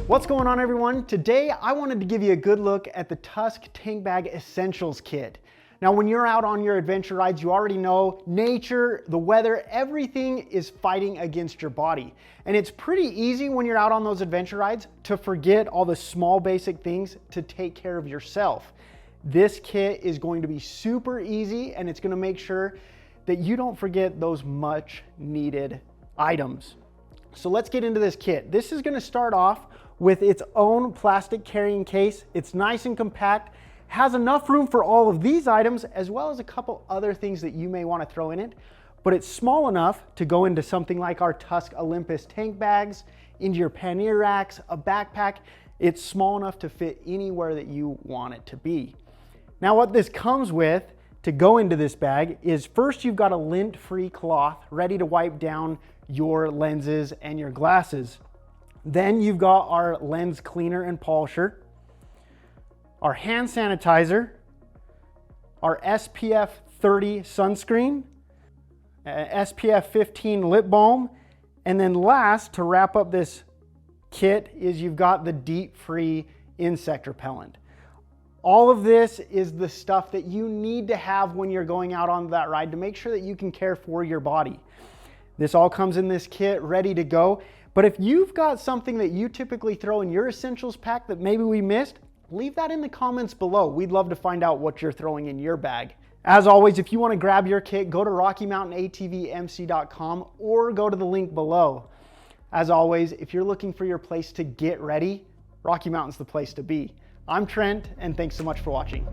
What's going on, everyone? Today I wanted to give you a good look at the Tusk Tank Bag Essentials Kit. Now, when you're out on your adventure rides, you already know nature, the weather, everything is fighting against your body. And it's pretty easy when you're out on those adventure rides to forget all the small basic things to take care of yourself. This kit is going to be super easy, and it's going to make sure that you don't forget those much needed items. So let's get into this kit. This is going to start off with its own plastic carrying case. It's nice and compact, has enough room for all of these items as well as a couple other things that you may want to throw in it, but it's small enough to go into something like our Tusk Olympus tank bags, into your pannier racks, a backpack. It's small enough to fit anywhere that you want it to be. Now, what this comes with to go into this bag is, first, you've got a lint-free cloth ready to wipe down your lenses and your glasses. Then you've got our lens cleaner and polisher, our hand sanitizer, our SPF 30 sunscreen, SPF 15 lip balm, and then last, to wrap up this kit, is you've got the DEET-free insect repellent. All of this is the stuff that you need to have when you're going out on that ride to make sure that you can care for your body. This all comes in this kit ready to go. But if you've got something that you typically throw in your essentials pack that maybe we missed, leave that in the comments below. We'd love to find out what you're throwing in your bag. As always, if you want to grab your kit, go to RockyMountainATVMC.com or go to the link below. As always, if you're looking for your place to get ready, Rocky Mountain's the place to be. I'm Trent, and thanks so much for watching.